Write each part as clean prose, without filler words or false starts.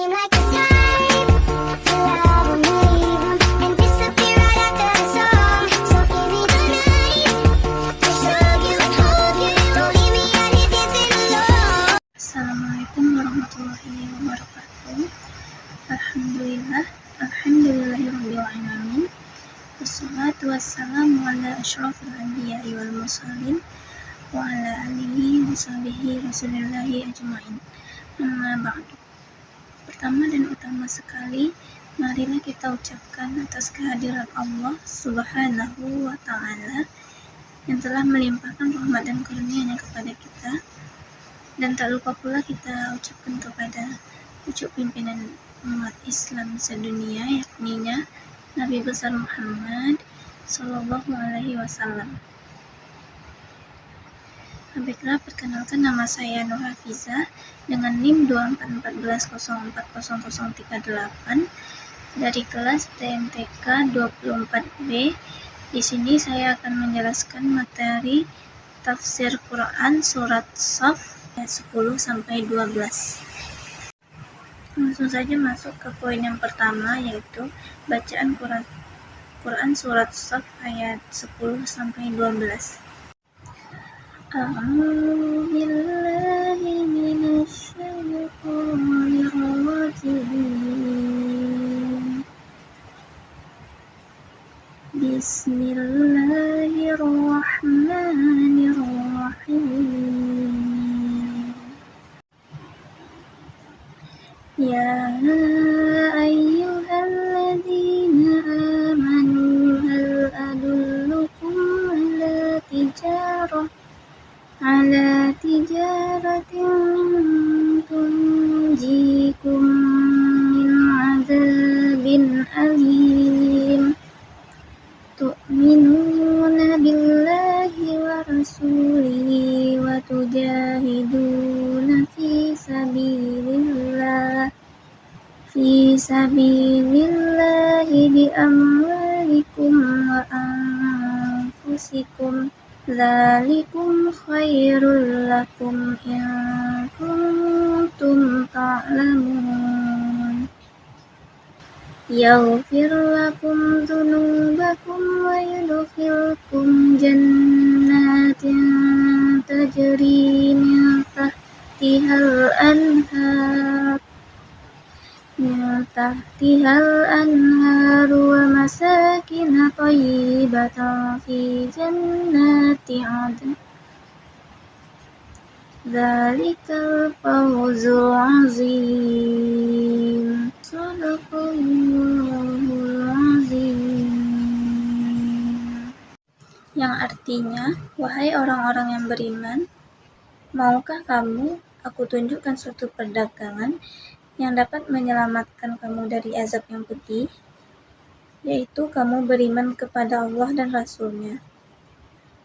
seem like the type to love and leave 'em and disappear right after the song. So give me the night to show you, hold you. Don't leave me out here dancing alone. Assalamualaikum warahmatullahi wabarakatuh. Alhamdulillahirrabbilalamin. Wassalatu wassalamu ala asyrafil anbiya'i wal mursalin wa ala alihi wa sahbihi rasulillahi ajma'in. Amma ba'du. Pertama dan utama sekali, marilah kita ucapkan atas kehadiran Allah Subhanahu wa ta'ala yang telah melimpahkan rahmat dan karunia-Nya kepada kita. Dan tak lupa pula kita ucapkan kepada pucuk pimpinan umat Islam sedunia, yakninya Nabi besar Muhammad Sallallahu Alaihi Wasallam. Baiklah, perkenalkan, nama saya Nur Hafizah dengan NIM 21410400038 dari kelas TMTK 24B. Di sini saya akan menjelaskan materi tafsir Quran surat Shaf ayat 10 sampai 12. Langsung saja masuk ke poin yang pertama, yaitu bacaan Quran surat Shaf ayat 10 sampai 12. A'udzu billahi minasy syaithanir rajim. Bismillahirrahmanirrahim. Ya ayyuhalladzina amanu hal adullukum ala tijaratin tunjikum min adzabin alim tu'minuna billahi wa rasulihi wa tujahiduna fi sabilillahi bi amwalikum wa anfusikum. Dzalikum khairul lakum in kuntum ta'lamun. Yaghfir lakum dzunubakum wa yudkhilkum jannatin tajri min tahtihal anhar wa masakin thayyibatan fi jannati 'adn. Dzalikal fawzul 'azim. Shadaqallahul 'azim. Yang artinya, wahai orang-orang yang beriman, maukah kamu aku tunjukkan suatu perdagangan yang dapat menyelamatkan kamu dari azab yang pedih, yaitu kamu beriman kepada Allah dan Rasul-Nya,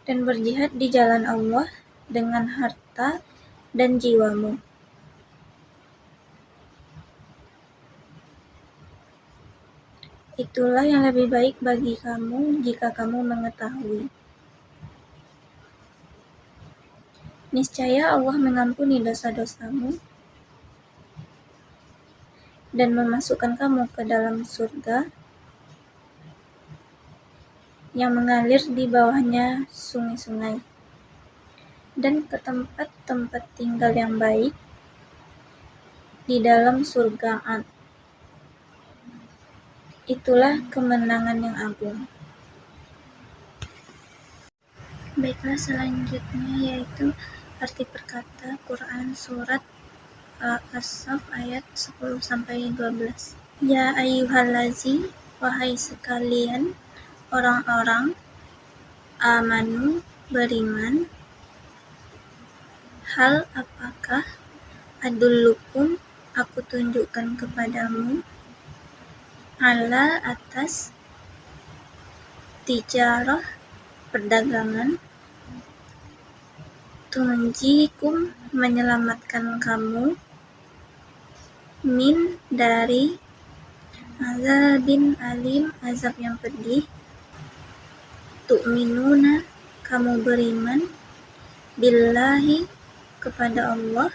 dan berjihad di jalan Allah dengan harta dan jiwamu. Itulah yang lebih baik bagi kamu jika kamu mengetahui. Niscaya Allah mengampuni dosa-dosamu dan memasukkan kamu ke dalam surga yang mengalir di bawahnya sungai-sungai, dan ke tempat-tempat tinggal yang baik di dalam surga 'Ad. Itulah kemenangan yang agung. Baiklah, selanjutnya yaitu arti perkata Quran surat As-Shaf ayat 10 sampai 12. Ya ayyuhallazi, wahai sekalian orang-orang amanu, beriman, hal apakah adullukum, aku tunjukkan kepadamu, ala atas tijarah, perdagangan, tunjikum, menyelamatkan kamu, min, dari, azabin alim, azab yang pedih, tu'minuna, kamu beriman, billahi, kepada Allah,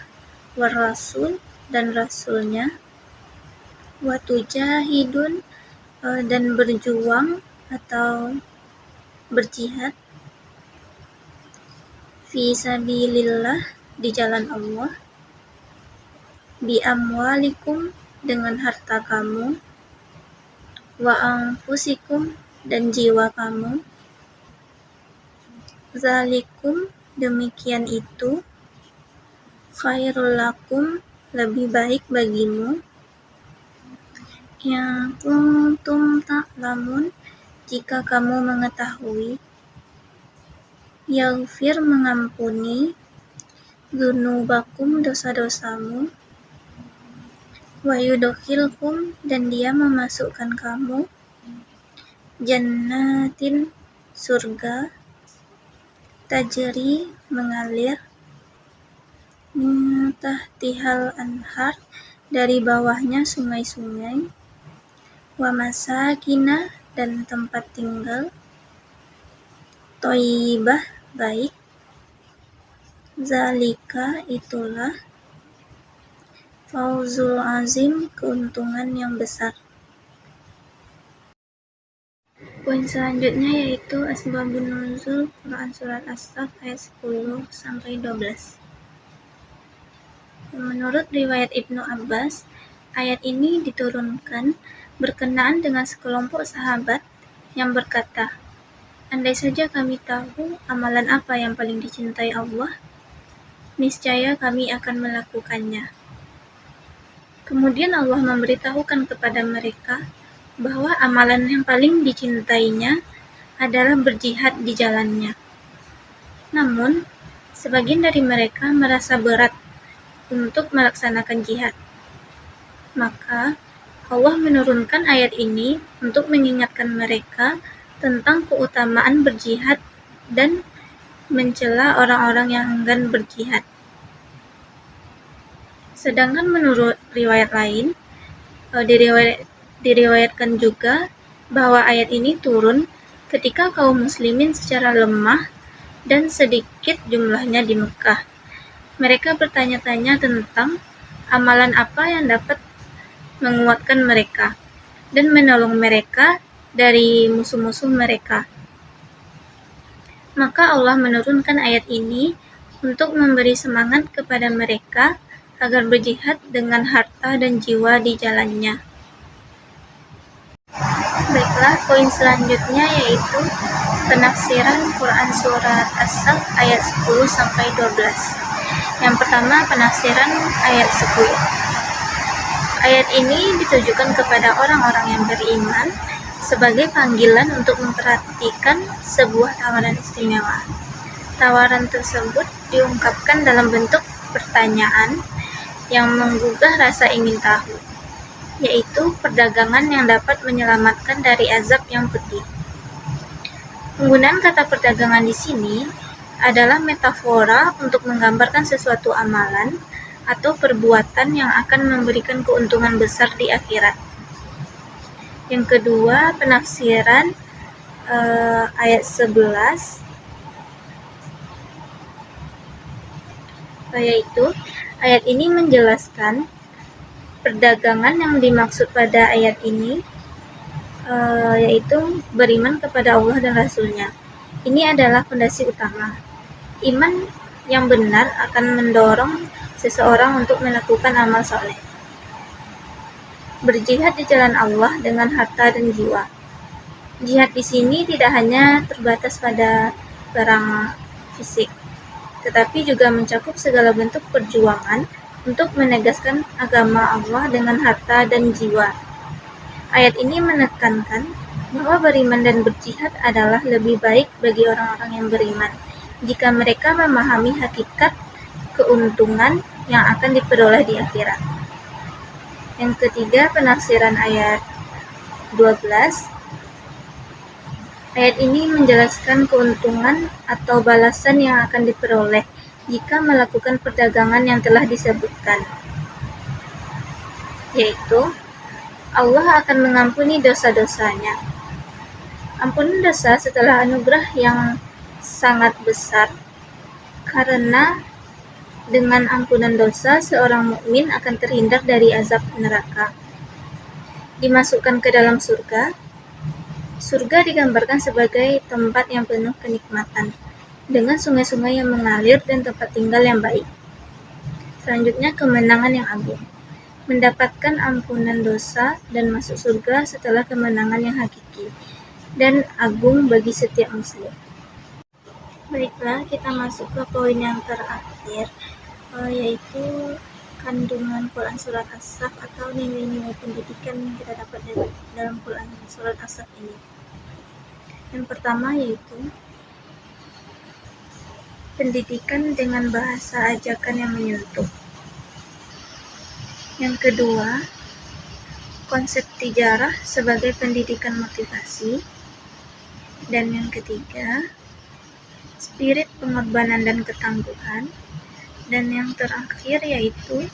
war rasul, dan rasulnya, wa tujahidun, dan berjuang atau berjihad, fi sabilillah, di jalan Allah, bi amwalikum, dengan harta kamu, wa anfusikum, dan jiwa kamu, zalikum, demikian itu, khairul lakum, lebih baik bagimu, ya kuntum ta'lamun, jika kamu mengetahui, yaghfir, mengampuni, dzunubakum, dosa-dosamu, wa yudkhilkum, dan dia memasukkan kamu, jannatin, surga, tajri, mengalir, min tahtihal anhar, dari bawahnya sungai-sungai, wa masakinah, dan tempat tinggal, thayyibah, baik, zalika, itulah, fawzul azim, keuntungan yang besar. Poin selanjutnya yaitu asbabun nuzul Quran surat As-Saff ayat 10 sampai 12. Menurut riwayat Ibnu Abbas, ayat ini diturunkan berkenaan dengan sekelompok sahabat yang berkata, andai saja kami tahu amalan apa yang paling dicintai Allah, niscaya kami akan melakukannya. Kemudian Allah memberitahukan kepada mereka bahwa amalan yang paling dicintainya adalah berjihad di jalannya. Namun, sebagian dari mereka merasa berat untuk melaksanakan jihad. Maka, Allah menurunkan ayat ini untuk mengingatkan mereka tentang keutamaan berjihad dan mencela orang-orang yang enggan berjihad. Sedangkan menurut riwayat lain, diriwayatkan juga bahwa ayat ini turun ketika kaum muslimin secara lemah dan sedikit jumlahnya di Mekah. Mereka bertanya-tanya tentang amalan apa yang dapat menguatkan mereka dan menolong mereka dari musuh-musuh mereka. Maka Allah menurunkan ayat ini untuk memberi semangat kepada mereka agar berjihad dengan harta dan jiwa di jalannya. Baiklah, poin selanjutnya yaitu penafsiran Quran surat As-Saff ayat 10 sampai 12. Yang pertama, penafsiran ayat 10. Ayat ini ditujukan kepada orang-orang yang beriman sebagai panggilan untuk memperhatikan sebuah tawaran istimewa. Tawaran tersebut diungkapkan dalam bentuk pertanyaan yang menggugah rasa ingin tahu, yaitu perdagangan yang dapat menyelamatkan dari azab yang pedih. Penggunaan kata perdagangan di sini adalah metafora untuk menggambarkan sesuatu amalan atau perbuatan yang akan memberikan keuntungan besar di akhirat. Yang kedua, penafsiran ayat 11, yaitu ayat ini menjelaskan perdagangan yang dimaksud pada ayat ini yaitu beriman kepada Allah dan Rasul-Nya. Ini adalah fondasi utama. Iman yang benar akan mendorong seseorang untuk melakukan amal soleh. Berjihad di jalan Allah dengan harta dan jiwa. Jihad di sini tidak hanya terbatas pada perang fisik, tetapi juga mencakup segala bentuk perjuangan untuk menegaskan agama Allah dengan harta dan jiwa. Ayat ini menekankan bahwa beriman dan berjihad adalah lebih baik bagi orang-orang yang beriman jika mereka memahami hakikat keuntungan yang akan diperoleh di akhirat. Yang ketiga, penafsiran ayat 12. Ayat ini menjelaskan keuntungan atau balasan yang akan diperoleh jika melakukan perdagangan yang telah disebutkan, yaitu Allah akan mengampuni dosa-dosanya. Ampunan dosa setelah anugerah yang sangat besar, karena dengan ampunan dosa seorang mukmin akan terhindar dari azab neraka. dimasukkan ke dalam surga. Surga digambarkan sebagai tempat yang penuh kenikmatan, dengan sungai-sungai yang mengalir dan tempat tinggal yang baik. Selanjutnya, kemenangan yang agung. Mendapatkan ampunan dosa dan masuk surga setelah kemenangan yang hakiki dan agung bagi setiap muslim. Baiklah, kita masuk ke poin yang terakhir, yaitu kandungan Quran Surat As-Saff atau nilai-nilai pendidikan yang kita dapat dalam Quran Surat As-Saff ini. Yang pertama yaitu pendidikan dengan bahasa ajakan yang menyentuh. Yang kedua, konsep tijarah sebagai pendidikan motivasi. Dan yang ketiga, spirit pengorbanan dan ketangguhan. Dan yang terakhir yaitu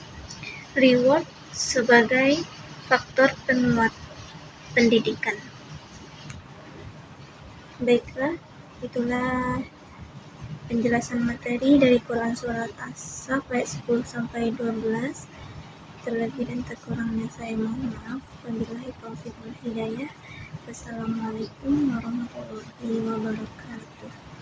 reward sebagai faktor penguat pendidikan. Baiklah, itulah penjelasan materi dari Quran Surat As-Saff ayat 10 sampai 12. Terlebih dan terkurangnya saya mohon maaf. Wabillahi taufiq wal hidayah. Wassalamualaikum warahmatullahi wabarakatuh.